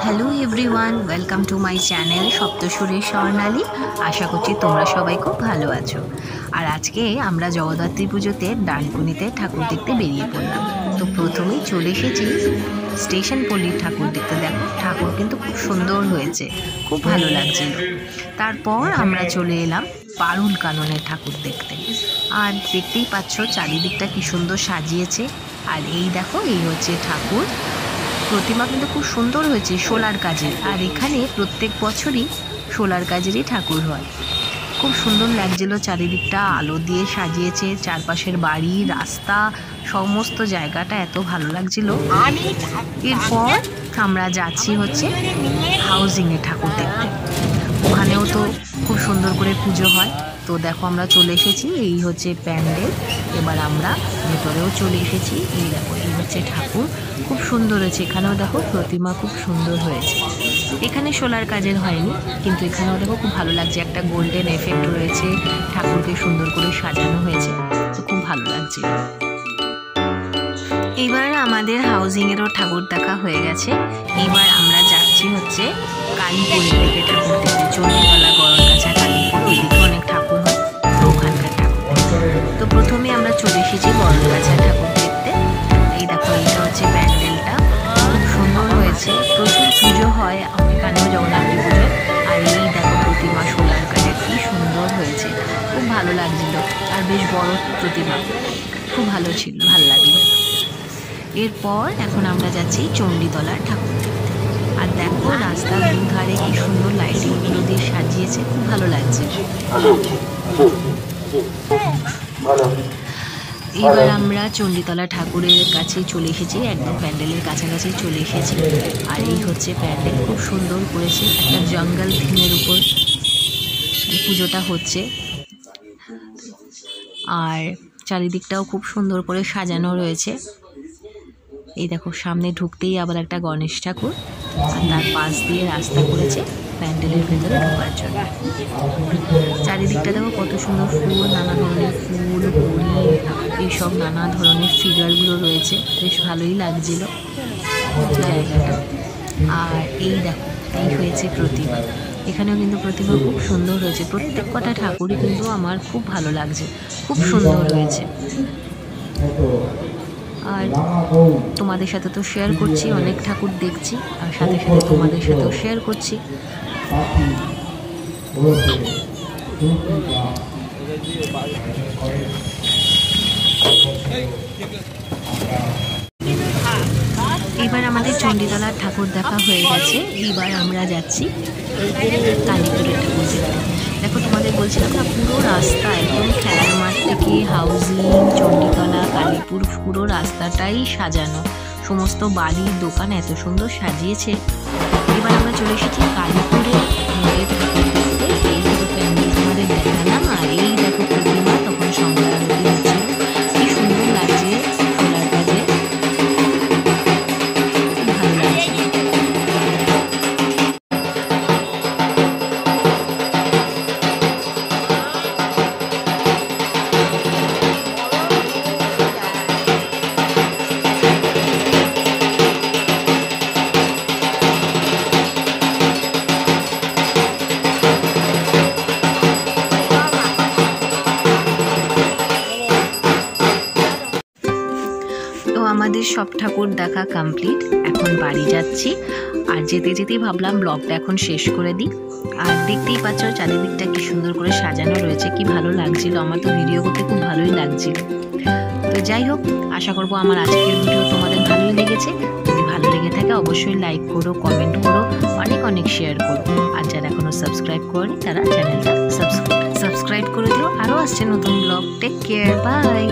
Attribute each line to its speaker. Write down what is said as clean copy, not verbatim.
Speaker 1: Hello everyone, welcome to my channel সপ্তসুরের স্বর্ণালী। আশা করছি তোমরা সবাই খুব ভালো আছো। আর আজকে আমরা জগদ্ধাত্রী পুজোতে ডানকুনিতে ঠাকুর দেখতে বেরিয়ে পড়লাম। তো প্রথমেই চলে এসেছি স্টেশন পল্লীর ঠাকুর দেখতে। দেখো ঠাকুর কিন্তু খুব সুন্দর হয়েছে, খুব ভালো লাগছিল। তারপর আমরা চলে এলাম পারুল কাননের ঠাকুর দেখতে। আর দেখতেই পাচ্ছ চারিদিকটা কি সুন্দর সাজিয়েছে। আর এই দেখো, এই হচ্ছে ঠাকুর প্রতিমা, কিন্তু খুব সুন্দর হয়েছে শোলার কাজের। আর এখানে প্রত্যেক বছরই শোলার কাজেরই ঠাকুর হয়। খুব সুন্দর লাগছিল, চারিদিকটা আলো দিয়ে সাজিয়েছে, চারপাশের বাড়ি, রাস্তা, সমস্ত জায়গাটা এত ভালো লাগছিল। এরপর আমরা যাচ্ছি হচ্ছে হাউজিংয়ে ঠাকুর দেখতে। ওখানেও তো খুব সুন্দর করে পুজো হয়। তো দেখো আমরা চলে এসেছি, এই হচ্ছে প্যান্ডেল। এবার আমরা ভেতরেও চলে এসেছি। এই দেখো, এই হচ্ছে ঠাকুর, খুব সুন্দর হয়েছে। এখানেও দেখো প্রতিমা খুব সুন্দর হয়েছে। এখানে শোলার কাজের হয়নি, কিন্তু এখানেও দেখো খুব ভালো লাগছে, একটা গোল্ডেন এফেক্ট রয়েছে, ঠাকুরকে সুন্দর করে সাজানো হয়েছে, তো খুব ভালো লাগছে। এবার আমাদের হাউজিংয়েরও ঠাকুর দেখা হয়ে গেছে। এবার আমরা যাচ্ছি হচ্ছে কালীপুরের দিকে ঠাকুর দেখতে। চণ্ডীতলা, গড়নগাছা, কালীপুর, ওইদিকে অনেক ঠাকুর হয়, তো ওখানকার ঠাকুর। তো প্রথমে আমরা চলে এসেছি গড়নগাছা ঠাকুর দেখতে। এই দেখো, এইটা হচ্ছে প্যান্ডেলটা, খুব সুন্দর হয়েছে। প্রচুর পুজো হয় এখানেও, জগন্নাথী পুজো। আর এই দেখো প্রতিমা শোলার কাজে কি সুন্দর হয়েছে, খুব ভালো লাগছিল। আর বেশ বড় প্রতিমা, খুব ভালো ছিল, ভালো লাগলো। এরপর এখন আমরা যাচ্ছি চণ্ডীতলার ঠাকুর দেখতে। আর দেখো রাস্তার দুধারে কি সুন্দর লাইটিংগুলো দিয়ে সাজিয়েছে, খুব ভালো লাগছে। এবার আমরা চণ্ডীতলা ঠাকুরের কাছে চলে এসেছি, একদম প্যান্ডেলের কাছাকাছি চলে এসেছি। আর এই হচ্ছে প্যান্ডেল, খুব সুন্দর করেছে, একটা জঙ্গল থিমের উপর পুজোটা হচ্ছে। আর চারিদিকটাও খুব সুন্দর করে সাজানো রয়েছে। এই দেখো, সামনে ঢুকতেই আবার একটা গণেশ ঠাকুর, আর তার পাশ দিয়ে রাস্তা করেছে প্যান্ডেলের ভেতরে ঢোকার জন্য। চারিদিকটা দেখো কত সুন্দর ফুল, নানা ধরনের ফুল, ঘুড়ি, এইসব নানা ধরনের ফিগারগুলো রয়েছে, বেশ ভালোই লাগছিল জায়গাটা। আর এই দেখো, এই হয়েছে প্রতিমা। এখানেও কিন্তু প্রতিমা খুব সুন্দর হয়েছে। প্রত্যেক কটা ঠাকুরই কিন্তু আমার খুব ভালো লাগছে, খুব সুন্দর হয়েছে। আর তোমাদের সাথে তো শেয়ার করছি, অনেক ঠাকুর দেখছি, আর সাথে সাথে তোমাদের সাথেও শেয়ার করছি। এবার আমাদের চণ্ডীতলার ঠাকুর দেখা হয়ে গেছে। এবার আমরা যাচ্ছি কালীপুরের ঠাকুর দেখতে। দেখো, তোমাদের বলছিলাম না, পুরো রাস্তা একদম খেলার মাঠ থেকে হাউজিং, চণ্ডীতলা, কালীপুর, পুরো রাস্তাটাই সাজানো, সমস্ত বাড়ির দোকান এত সুন্দর সাজিয়েছে। এবার আমরা চলে এসেছি কালীপুরে ঠাকুর দেখতে। এই দুটো প্যান্ডেল তোমাদের দেখালাম। আর এই দেখো প্রতিমা, তখন সন্ধ্যা আরতি হচ্ছিল, কি সুন্দর লাগছে শোলার কাজে, খুব ভালো লাগছে। আমাদের সব ঠাকুর দেখা কমপ্লিট, এখন বাড়ি যাচ্ছি। আর যেতে যেতেই ভাবলাম ব্লগটা এখন শেষ করে দিই। আর দেখতেই পাচ্ছ চারিদিকটা কি সুন্দর করে সাজানো রয়েছে, কি ভালো লাগছিল। আমার তো ভিডিও করতে খুব ভালোই লাগছিল। তো যাই হোক, আশা করবো আমার আজকের ভিডিও তোমাদের ভালোই লেগেছে। যদি ভালো লেগে থাকে অবশ্যই লাইক করো, কমেন্ট করো, অনেক অনেক শেয়ার করো। আর যারা এখনো সাবস্ক্রাইব করেনি তারা চ্যানেলটা সাবস্ক্রাইব করে দিও। আরও আসছে নতুন ব্লগ। Take care, by.